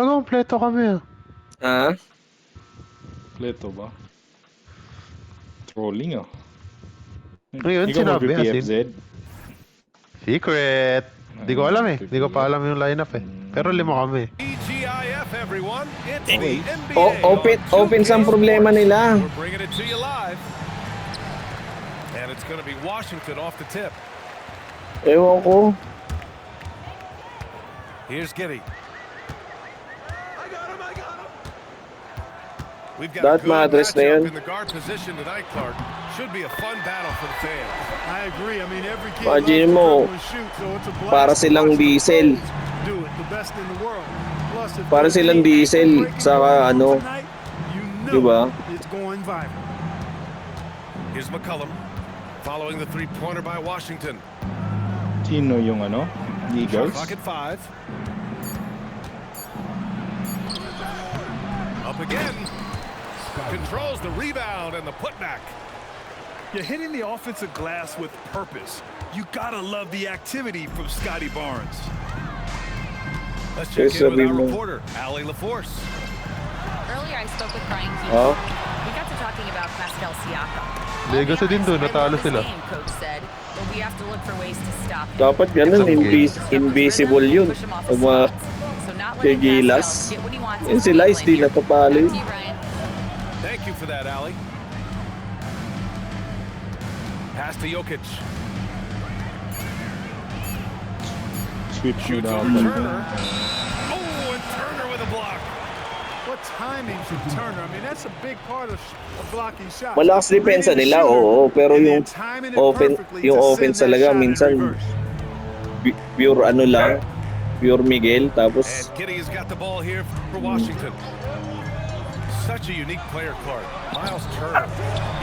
Kompleto kami ah. Ah? Kompleto ba? Trolling ah. Ngayon, Ikaw sinabi mag-PFZ? Secret. Di ko alam eh. Di ko pa PPF. alam yung lineup eh. Pero 5 kami. TGIF, everyone. It's Okay. the NBA. Open sa problema nila. We're bringing it to you live. And it's going to be Washington off the tip. Ewan ko. Here's Giddy. We've got Dapat a good ma-address na yun. matchup in the guard position tonight, Clark. Should be a fun battle for the fans. I agree. I mean, every kid Imagine loves to mo, dribble and shoot, so it's a blast para to silang watch the diesel. pros do it, the best in the world. Plus, if Para there's silang any diesel, ankle-breaking saka going on ano, tonight, you know diba? it's going viral. Here's McCollum following the three-pointer by Washington. Sino yung ano? Eagles? Clock at 5. Up again. Controls the rebound and the putback. You're hitting the offensive glass with purpose. You gotta love the activity from Scotty Barnes. Let's check Yes, in with our Sabino. reporter, Allie LaForce. Earlier, I spoke with Brian Keefe. Oh. We got to talking about Pascal Siakam. Legacy din doon, natalo sila. Coach said, but we have to look for ways to stop him. Dapat ganun, invisible yun. Pag mga kigilas. Yun sila, hindi natapalo yun. Thank you for that, Allie. Pass to Jokic. Sweep shoot Shoots out. over Turner. Oh, and Turner with a block. What timing from Turner? I mean, that's a big part of blocking shots. Malakas depensa nila, oo. Pero yung offense talaga minsan pure ano lang, pure Miguel. And Tapos Giddy has got the ball here for Washington. Such a unique player, Clark. Miles Turner.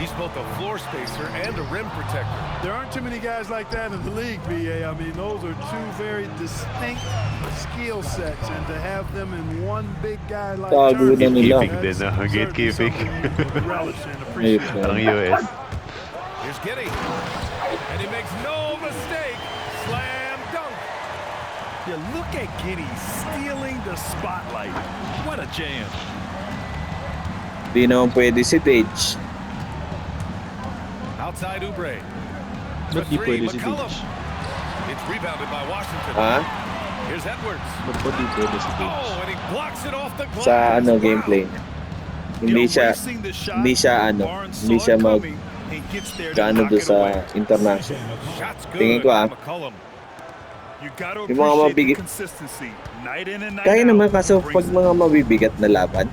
He's both a floor spacer and a rim protector. There aren't too many guys like that in the league, BA. I mean, those are two very distinct skill sets, and to have them in one big guy like Tago Turner, na nila. Gatekeeping din, ah. that's Gatekeeping. certainly something you would relish and appreciate. Parang US. Here's Giddy. And he makes no mistake. Slam dunk. Yeah, look at Giddy stealing the spotlight. What a jam. di naman pwede si Tage. Outside Oubre. Ba't di pwede si McCollum. Tage? It's rebounded by Washington. Ha? Here's Edwards. Ba't di pwede si Tage? Oh, and he blocks it off the glass. Sa ano Wow. gameplay niya. Hindi siya mag gaano doon sa international. Shots good Tingin ko, by McCollum. Yung mga mabigat. Kaya naman kaso pag mga mabibigat na laban,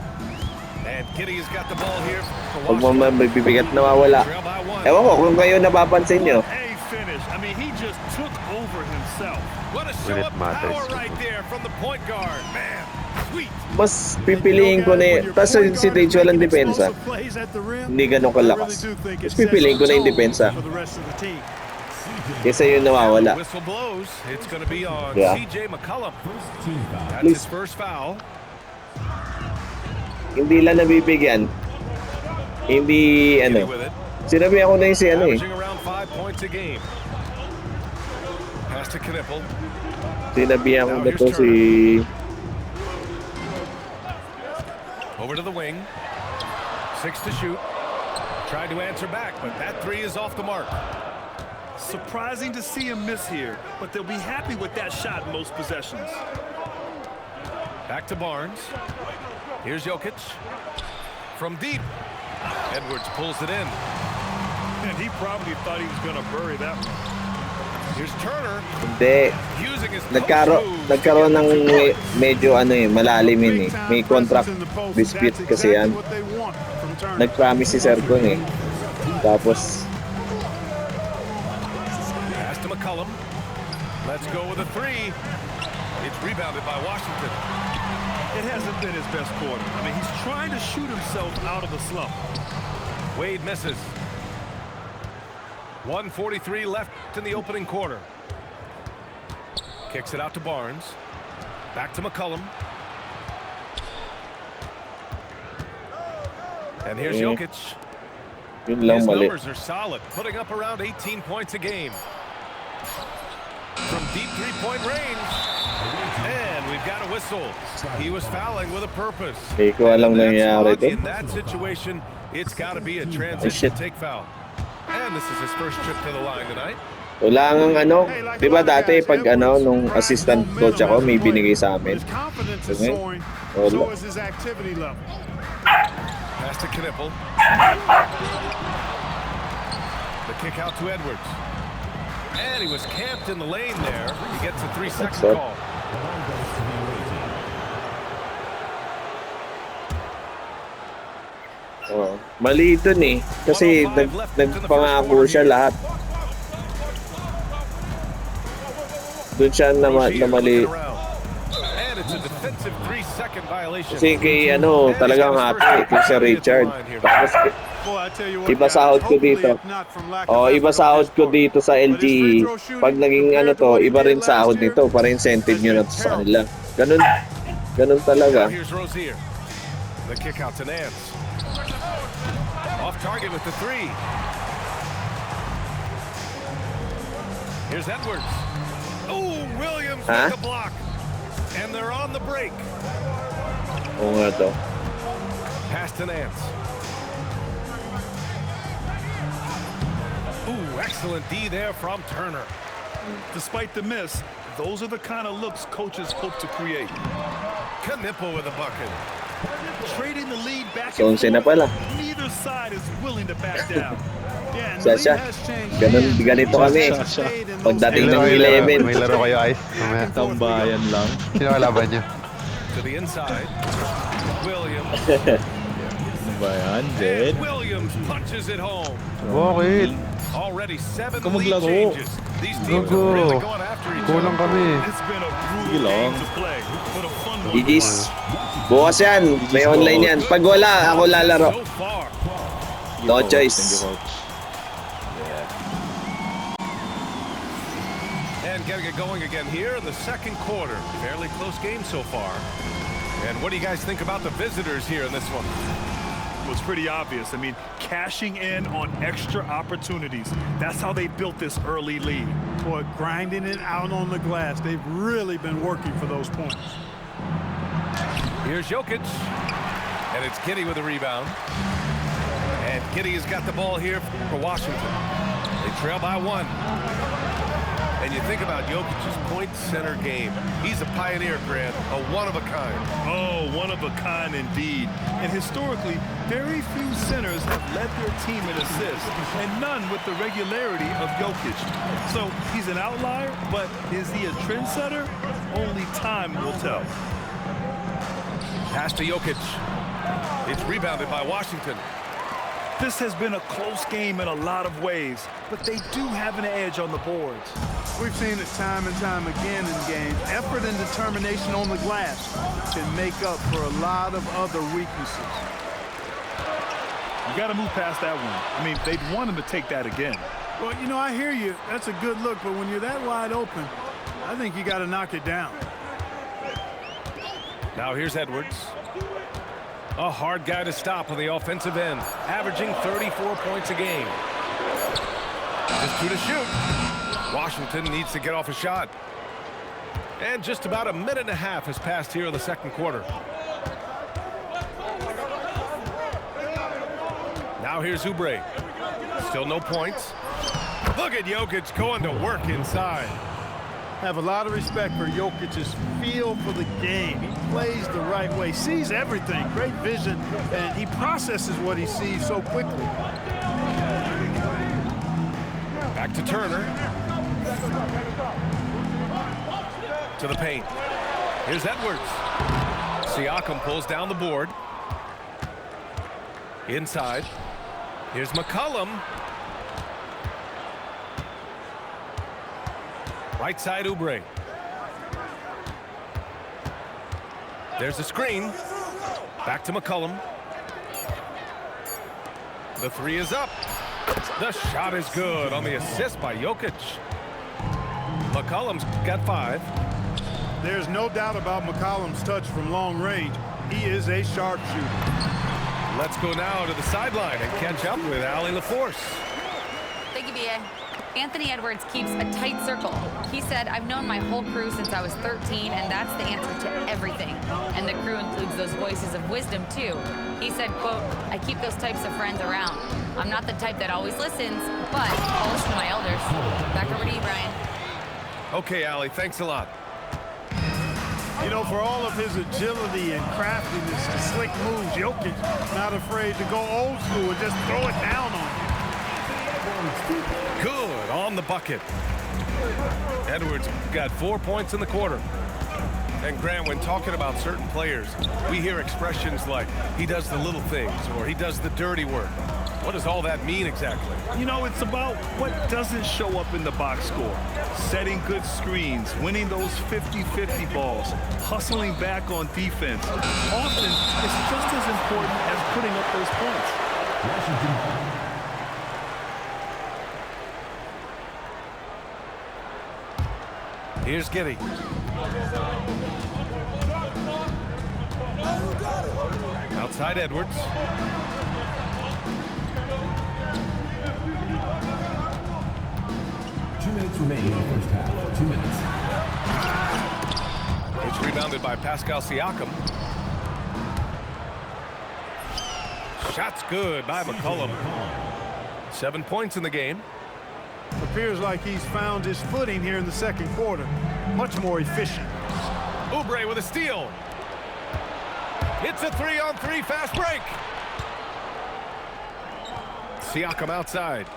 And Giddy's got the ball here for pag mga Washington. mabibigat nawawala. Trail by one. Ewan ko kung kayo napapansin nyo. A finish. I mean, he just took over himself. What a show When it of matters. power right there from the point guard. Man, sweet. Mas pipiliin ko na yun. Tapos si Tage walang depensa. Hindi ganun kalakas. Mas pipiliin ko na yung depensa. Kesa yung nawawala. Whistle blows. It's going to be on Yeah. CJ McCollum. That's Please. his first foul. Hindi lang nabibigyan. Hindi Giddy ano. with it. Sinabi ako na yung si ano eh. Averaging around 5 points a game. Pass to Knippel. Sinabihan ko na to si... Over to the wing. 6 to shoot. Tried to answer back, but that three is off the mark. Surprising to see him miss here, but they'll be happy with that shot in most possessions. Back to Barnes. Here's Jokic. From deep. Edwards pulls it in. And he probably thought he was going to bury that one. Here's Turner. Hindi. Using his Nagkaroon ng medyo ano eh, malalim yun eh. May contract dispute kasi yan. Nag-promise si Sergon eh. Tapos, Pass to McCollum. Let's go with a three. It's rebounded by Washington. It hasn't been his best quarter. I mean, he's trying to shoot himself out of a slump. Wade misses. 1:43 left in the opening quarter. Kicks it out to Barnes. Back to McCollum. And here's Jokic. yun lang His mali. numbers are solid, putting up around 18 points a game. From deep three-point range. And we've got a whistle. He was fouling with a purpose. Hindi ko alam nangyayari to. In that situation, it's got to be a transition take foul. And this is his first trip to the line tonight. Wala nang ano, di ba dati pag ano, nung assistant coach ako, may binigay sa amin. His confidence is Okay. soaring, Wala. so is his activity level. Pass to Knipple. The kick out to Edwards. And he was camped in the lane there. He gets a 3-second it. call. Oh, mali dun eh. Kasi nagpangako siya lahat. Doon siya namali. And it's a defensive 3-second violation. Kasi kay ano, talagang hati. Kay Sir Richard. Tapos, Boy, I tell you what, iba guys, sahod ko hopefully dito. if not from lack of Oh, iba effort on sahod his ko part. dito sa LGE. Pag naging ano to, iba rin sahod nito. Para incentive nyo na to sa kanila. Ganun talaga. Here's Rozier. The kick out to Nance. Off target with the 3. Here's Edwards. Oh, Williams Huh? with the block. And they're on the break. Oo nga to. Pass to Nance. Ooh, excellent D there from Turner. Despite the miss, those are the kind of looks coaches hope to create. Knipple with a bucket. Trading the lead back So, and na forth, pala. neither side is willing to back down. Yeah, and the Sasha, lead has changed. ganito kami. Pagdating ng 11. May laro kayo, Ice. Mamaya. Tambayan lang. Sino kalaban niyo? To the inside. Williams. Ano ba yan, Jed? And Williams punches it home. Bakit? Already 7 Kung lead maglaro. changes. These teams Gogo. are really going after each Kulang other. kami. It's been a Sige brutal lang. game to play, but a fun one. GG's. Bukas yan. May online yan. Pag wala, ako lalaro. So far. No Thank you, choice. coach. And getting it going again here in the second quarter. Fairly close game so far. And what do you guys think about the visitors here in this one? It was pretty obvious. I mean, cashing in on extra opportunities. That's how they built this early lead. Boy, grinding it out on the glass. They've really been working for those points. Here's Jokic. And it's Giddey with the rebound. And Giddey has got the ball here for Washington. They trail by 1. And you think about Jokic's point center game. He's a pioneer, Grant, a one-of-a-kind. Oh, one of a kind indeed. And historically, very few centers have led their team in assists, and none with the regularity of Jokic. So he's an outlier, but is he a trendsetter? Only time will tell. Pass to Jokic. It's rebounded by Washington. This has been a close game in a lot of ways, but they do have an edge on the boards. We've seen it time and time again in games. Effort and determination on the glass can make up for a lot of other weaknesses. You got to move past that one. I mean, they'd want him to take that again. Well, you know, I hear you. That's a good look, but when you're that wide open, I think you got to knock it down. Now here's Edwards. A hard guy to stop on the offensive end, averaging 34 points a game. Just 2 to shoot. Washington needs to get off a shot. And just about a minute and a half has passed here in the second quarter. Now here's Oubre. Still no points. Look at Jokic going to work inside. Have a lot of respect for Jokic's feel for the game. He plays the right way, sees everything, great vision, and he processes what he sees so quickly. Back to Turner. To the paint. Here's Edwards. Siakam pulls down the board. Inside. Here's McCollum. Right side, Oubre. There's the screen. Back to McCollum. The 3 is up. The shot is good on the assist by Jokic. McCollum's got 5. There's no doubt about McCollum's touch from long range. He is a sharpshooter. Let's go now to the sideline and catch up with Allie LaForce. Thank you, B.A. Anthony Edwards keeps a tight circle. He said, I've known my whole crew since I was 13, and that's the answer to everything. crew includes those voices of wisdom, too. He said, quote, I keep those types of friends around. I'm not the type that always listens, but I'll listen to my elders. Back over to you, Brian. Okay, Allie, thanks a lot. You know, for all of his agility and craftiness and slick moves, Jokic not afraid to go old school and just throw it down on him. Good on the bucket. Edwards got 4 points in the quarter. And Grant, when talking about certain players, we hear expressions like, he does the little things, or he does the dirty work. What does all that mean exactly? You know, it's about what doesn't show up in the box score. Setting good screens, winning those 50-50 balls, hustling back on defense. Often, it's just as important as putting up those points. Here's Giddey. Outside Edwards. Remaining in the first half. 2 minutes. It's rebounded by Pascal Siakam. Shot's good by McCollum. 7 points in the game. Appears like he's found his footing here in the second quarter. Much more efficient. Oubre with a steal. It's a 3-on-3 fast break. Siakam outside.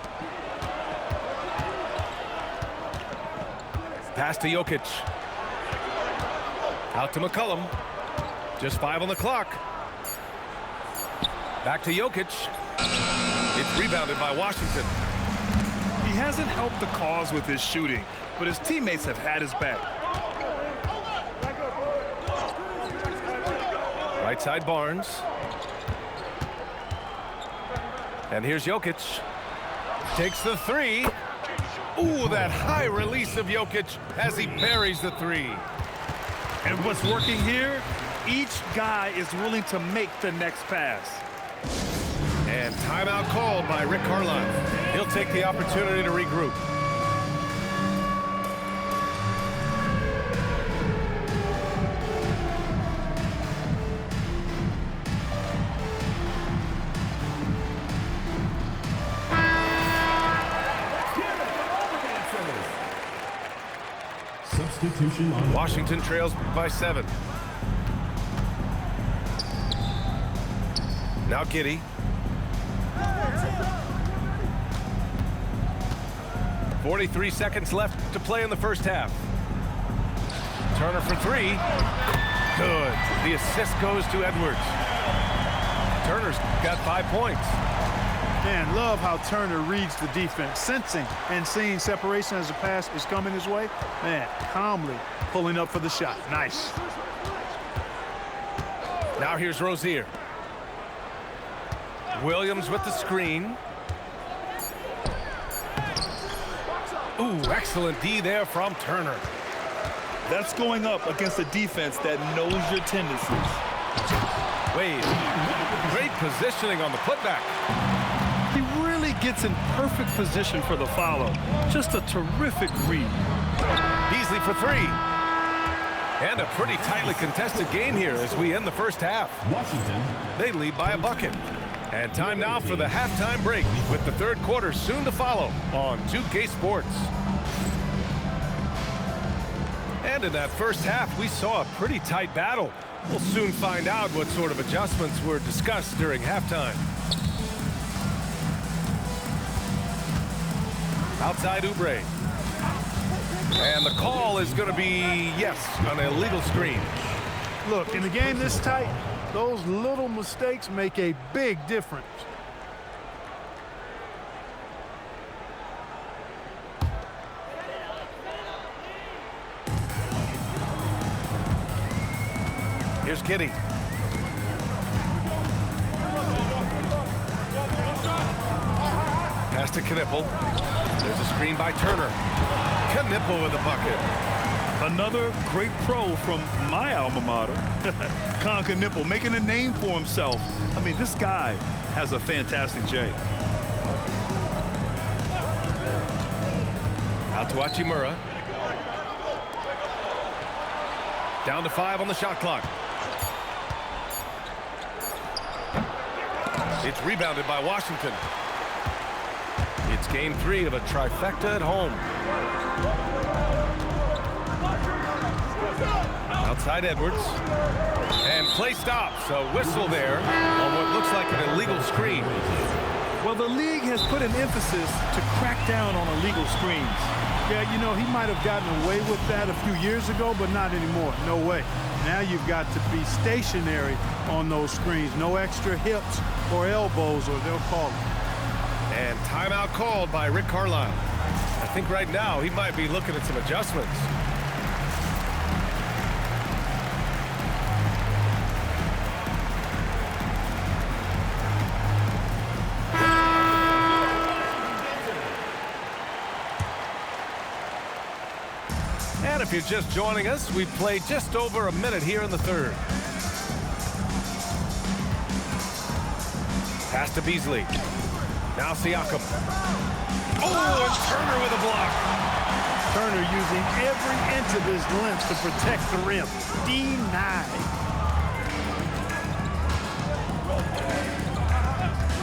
Pass to Jokic. Out to McCollum. Just 5 on the clock. Back to Jokic. It's rebounded by Washington. He hasn't helped the cause with his shooting, but his teammates have had his back. Right side Barnes. And here's Jokic. Takes the 3. Ooh, that high release of Jokic as he buries the 3. And what's working here? Each guy is willing to make the next pass. And timeout called by Rick Carlisle. He'll take the opportunity to regroup. Substitution on Washington trails by 7. Now Giddey. 43 seconds left to play in the first half. Turner for 3. Good. The assist goes to Edwards. Turner's got 5 points. Man, love how Turner reads the defense, sensing and seeing separation as the pass is coming his way. Man, calmly pulling up for the shot. Nice. Now here's Rozier. Williams with the screen. Ooh, excellent D there from Turner. That's going up against a defense that knows your tendencies. Wade, great positioning on the putback. He really gets in perfect position for the follow. Just a terrific read. Beasley for 3. And a pretty tightly contested game here as we end the first half. Washington. They lead by a bucket. And time now for the halftime break with the third quarter soon to follow on 2K Sports. And in that first half, we saw a pretty tight battle. We'll soon find out what sort of adjustments were discussed during halftime. Outside Oubre. And the call is going to be, yes, an illegal screen. Look, in a game this tight, those little mistakes make a big difference. Here's Giddey. Pass to Knipple. There's a screen by Turner. Knipple with the bucket. Another great pro from my alma mater. Con Knipple making a name for himself. I mean, this guy has a fantastic J. Out to Hachimura. Down to 5 on the shot clock. It's rebounded by Washington. It's game 3 of a trifecta at home. Outside Edwards. And play stops. A whistle there on what looks like an illegal screen. Well, the league has put an emphasis to crack down on illegal screens. Yeah, you know, he might have gotten away with that a few years ago, but not anymore. No way. Now you've got to be stationary on those screens. No extra hips or elbows, or they'll call it. And timeout called by Rick Carlisle. I think right now he might be looking at some adjustments. And if you're just joining us, we've played just over a minute here in the third. Pass to Beasley. Now Siakam. Oh, and Turner with a block. Turner using every inch of his length to protect the rim. Denied.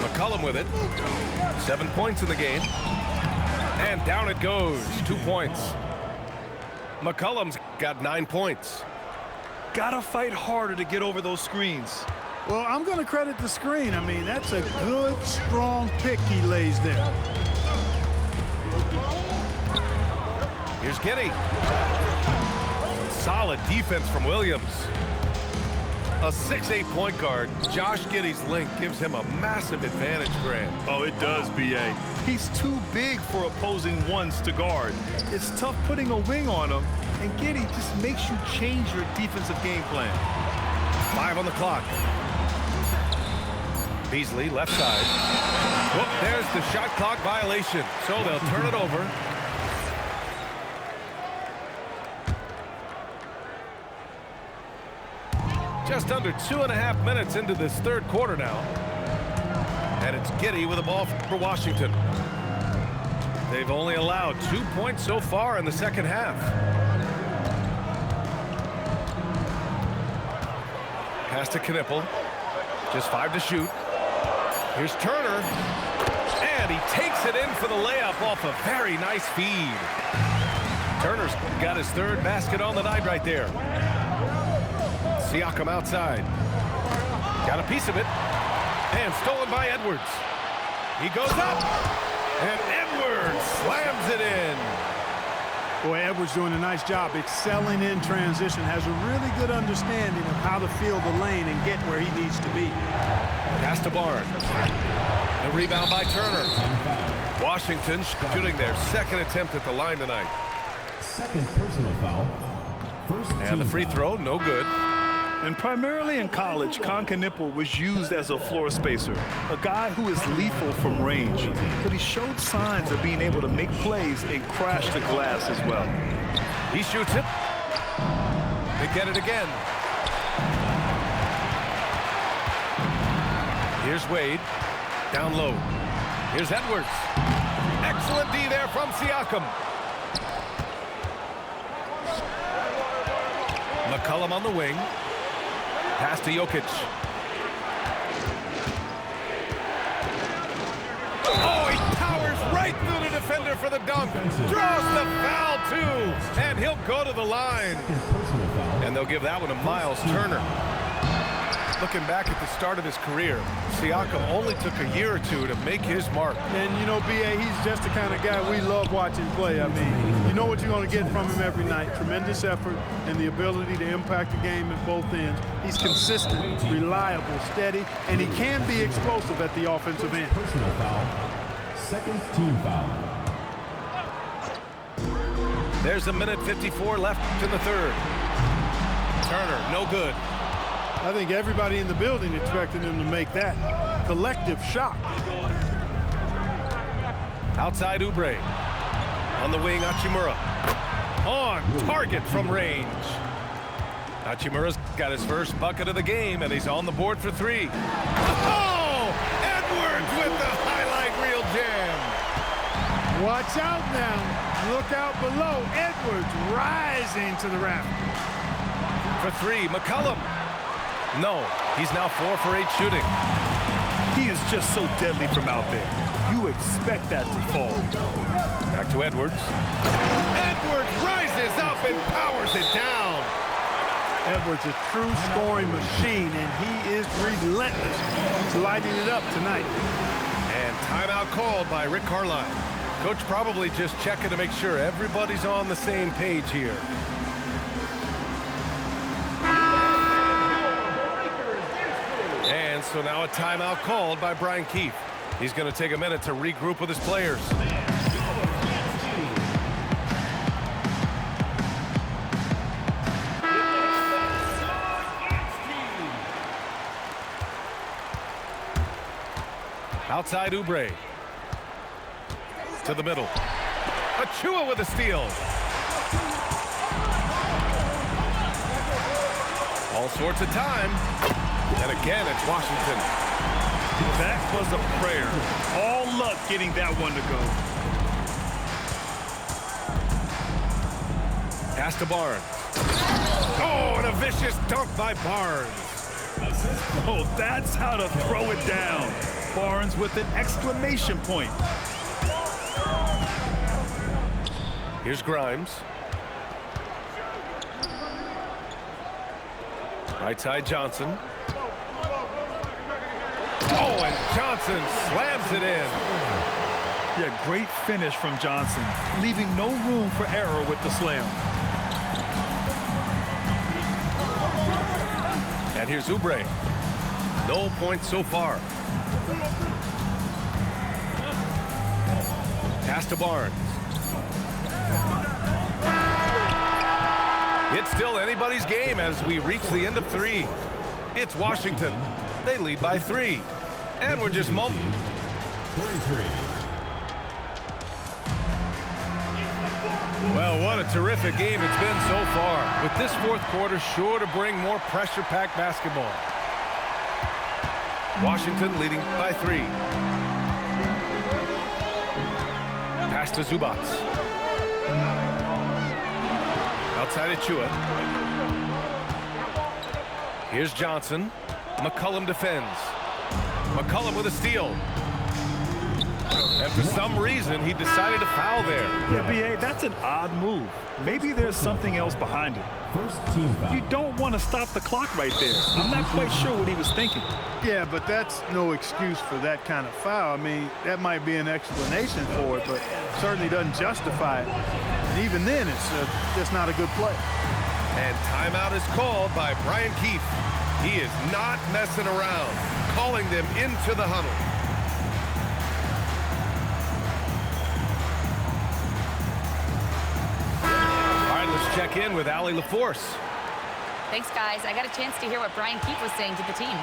McCollum with it. 7 points in the game. And down it goes. 2 points. McCollum's got 9 points. Gotta fight harder to get over those screens. Well, I'm going to credit the screen. I mean, that's a good, strong pick he lays there. Here's Giddey. Solid defense from Williams. A 6'8" point guard, Josh Giddey's length gives him a massive advantage, Grant. Oh, it does, B.A. He's too big for opposing ones to guard. It's tough putting a wing on him, and Giddey just makes you change your defensive game plan. 5 on the clock. Beasley, left side. Whoop, there's the shot clock violation, so they'll turn it over. Just under 2.5 minutes into this third quarter now. And it's Giddey with the ball for Washington. They've only allowed 2 points so far in the second half. Pass to Knipple. Just 5 to shoot. Here's Turner. And he takes it in for the layup off a very nice feed. Turner's got his third basket on the night right there. Siakam outside. Got a piece of it. And stolen by Edwards. He goes up. And Edwards slams it in. Boy, Edwards doing a nice job excelling in transition. Has a really good understanding of how to field the lane and get where he needs to be. Pass to Barnes. The rebound by Turner. Washington shooting their second attempt at the line tonight. Second personal foul. First And the free throw, no good. And primarily in college, Knipple was used as a floor spacer, a guy who is lethal from range. But he showed signs of being able to make plays and crash the glass as well. He shoots it. They get it again. Here's Wade. Down low. Here's Edwards. Excellent D there from Siakam. McCollum on the wing. Pass to Jokic. Oh, he powers right through the defender for the dunk. Draws the foul, too. And he'll go to the line. And they'll give that one to Miles Turner. Looking back at the start of his career, Siakam only took a year or two to make his mark. And, you know, B.A., he's just the kind of guy we love watching play. I mean, you know what you're going to get from him every night. Tremendous effort and the ability to impact the game at both ends. He's consistent, reliable, steady, and he can be explosive at the offensive end. Personal foul. Second team foul. There's 1:54 left in the third. Turner, no good. I think everybody in the building expected him to make that. Collective shot. Outside Oubre. On the wing, Hachimura. On target from range. Hachimura's got his first bucket of the game, and he's on the board for 3. Oh! Edwards with the highlight reel jam. Watch out now. Look out below. Edwards rising to the raft. For 3, McCollum. No, he's now 4 for 8 shooting. He is just so deadly from out there. You expect that to fall. Back to Edwards. Edwards rises up and powers it down. Edwards is a true scoring machine, and he is relentless. He's lighting it up tonight. And timeout called by Rick Carlisle. Coach probably just checking to make sure everybody's on the same page here. And so now a timeout called by Brian Keefe. He's going to take a minute to regroup with his players. Outside Oubre. To the middle. Achua with a steal. All sorts of time. And again, it's Washington. That was a prayer. All luck getting that one to go. Pass to Barnes. Oh, and a vicious dunk by Barnes. Oh, that's how to throw it down. Barnes with an exclamation point. Here's Grimes. Right side Johnson. Oh, and Johnson slams it in. Yeah, great finish from Johnson, leaving no room for error with the slam. And here's Oubre. No points so far. Pass to Barnes. It's still anybody's game as we reach the end of 3. It's Washington. They lead by 3. And we're just moments. 33. Well, what a terrific game it's been so far. With this fourth quarter sure to bring more pressure-packed basketball. Washington leading by 3. Pass to Zubac. Outside Achua. Here's Johnson. McCollum defends. McCollum with a steal. And for some reason, he decided to foul there. Yeah, B.A., that's an odd move. Maybe there's something else behind it. First team foul. You don't want to stop the clock right there. I'm not quite sure what he was thinking. Yeah, but that's no excuse for that kind of foul. I mean, that might be an explanation for it, but certainly doesn't justify it. And even then, it's just not a good play. And timeout is called by Brian Keefe. He is not messing around, calling them into the huddle. Check in with Allie LaForce. Thanks, guys. I got a chance to hear what Brian Keefe was saying to the team.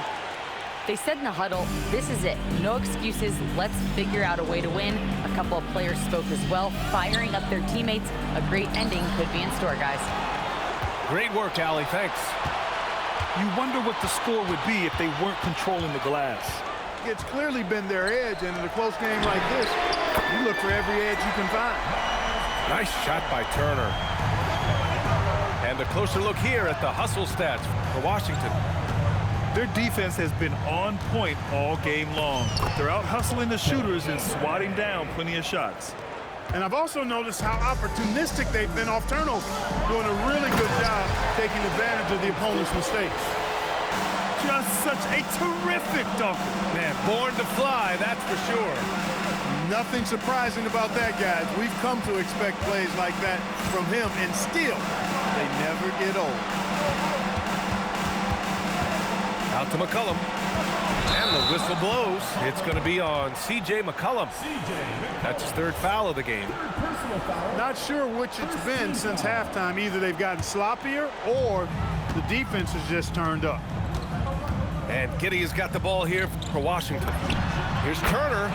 They said in the huddle, this is it. No excuses. Let's figure out a way to win. A couple of players spoke as well, firing up their teammates. A great ending could be in store, guys. Great work, Allie. Thanks. You wonder what the score would be if they weren't controlling the glass. It's clearly been their edge, and in a close game like this, you look for every edge you can find. Nice shot by Turner. And a closer look here at the hustle stats for Washington. Their defense has been on point all game long. They're out hustling the shooters and swatting down plenty of shots. And I've also noticed how opportunistic they've been off turnover, doing a really good job taking advantage of the opponent's mistakes. Just such a terrific dunker. Man, born to fly, that's for sure. Nothing surprising about that, guys. We've come to expect plays like that from him, and still, they never get old. Out to McCollum. And the whistle blows. It's going to be on C.J. McCollum. That's his 3rd foul of the game. Not sure which it's been since halftime. Either they've gotten sloppier or the defense has just turned up. And Giddey has got the ball here for Washington. Here's Turner.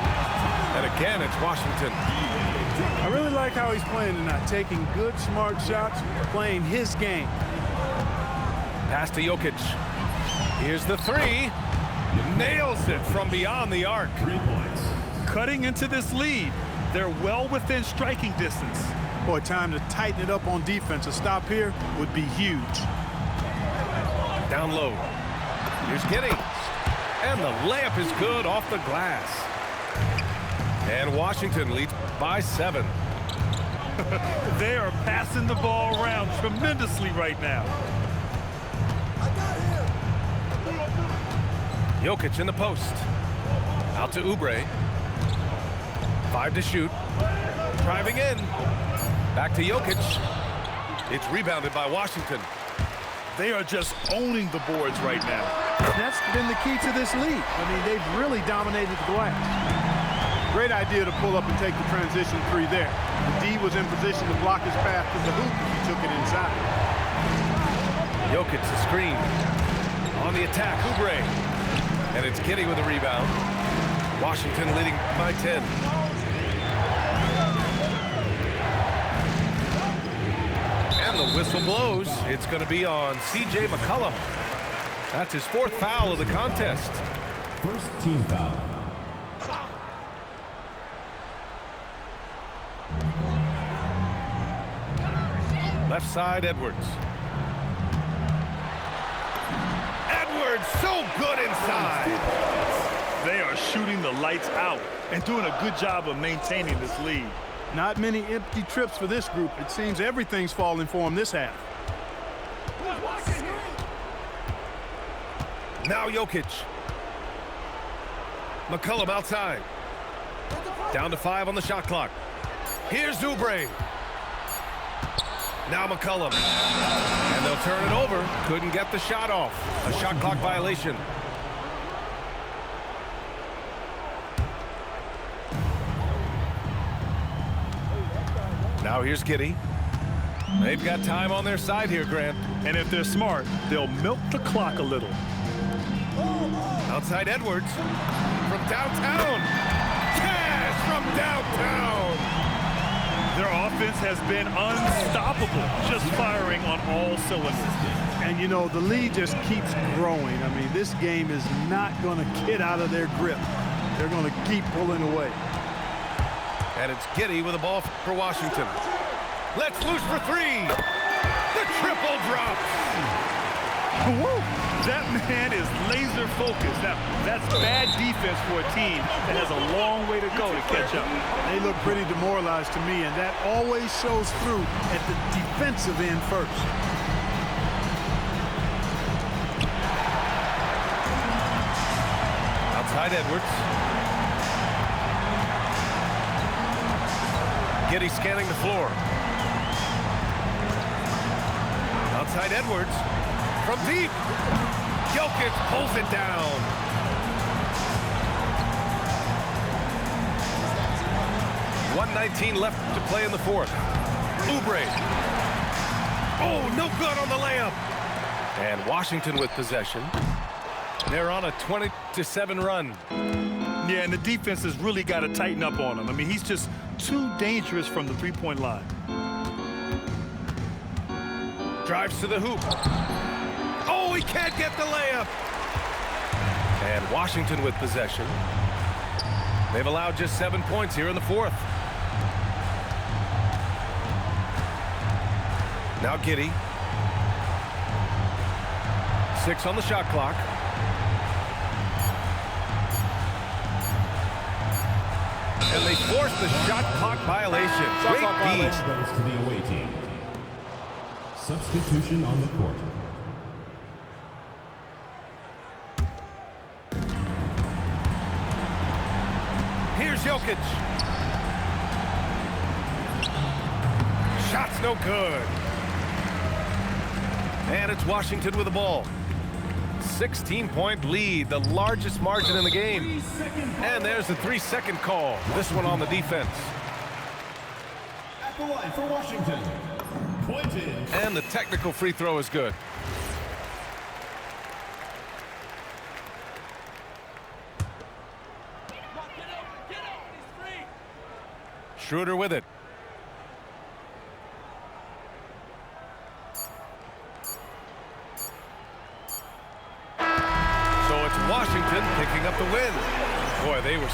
And again, it's Washington. I really like how he's playing tonight, taking good, smart shots, playing his game. Pass to Jokic. Here's the 3. Nails it from beyond the arc. 3 points. Cutting into this lead, they're well within striking distance. Boy, time to tighten it up on defense. A stop here would be huge. Down low. Here's Giddey. And the layup is good off the glass. And Washington leads by 7. They are passing the ball around tremendously right now. Jokic in the post. Out to Oubre. 5 to shoot. Driving in. Back to Jokic. It's rebounded by Washington. They are just owning the boards right now. That's been the key to this league. I mean, they've really dominated the glass. Great idea to pull up and take the transition 3 there. The D was in position to block his path to the hoop. He took it inside. Jokic the screen. On the attack, Oubre. And it's Giddey with a rebound. Washington leading by 10. And the whistle blows. It's going to be on C.J. McCollum. That's his 4th foul of the contest. First team foul. Left side, Edwards. Edwards, so good inside. They are shooting the lights out and doing a good job of maintaining this lead. Not many empty trips for this group. It seems everything's falling for them this half. Now Jokic. McCollum outside. Down to 5 on the shot clock. Here's Oubre. Now McCollum. And they'll turn it over. Couldn't get the shot off. A shot clock violation. Now here's Giddey. They've got time on their side here, Grant. And if they're smart, they'll milk the clock a little. Outside Edwards. From downtown. Cash from downtown. Their offense has been unstoppable, just firing on all cylinders. And, you know, the lead just keeps growing. I mean, this game is not going to get out of their grip. They're going to keep pulling away. And it's Giddey with the ball for Washington. Let's loose for 3. The triple drops. Woo! That man is laser focused. Now, that's bad defense for a team that has a long way to go to catch up. They look pretty demoralized to me, and that always shows through at the defensive end first. Outside Edwards. Giddey scanning the floor. Outside Edwards. From deep. Jokic pulls it down. .119 left to play in the 4th. Oubre. Oh, no good on the layup. And Washington with possession. They're on a 20-7 run. Yeah, and the defense has really got to tighten up on him. I mean, he's just too dangerous from the three-point line. Drives to the hoop. Oh, he can't get the layup. And Washington with possession. They've allowed just 7 points here in the 4th. Now Giddey. 6 on the shot clock. And they force the shot clock violation. Great D. Goes to the away team. Substitution on the court. Here's Jokic. Shot's no good. And it's Washington with the ball. 16-point lead, the largest margin in the game. And there's the 3-second call. This one on the defense. At the line for Washington. Pointed. And the technical free throw is good. Schroeder with it. So it's Washington picking up the win. Boy, they were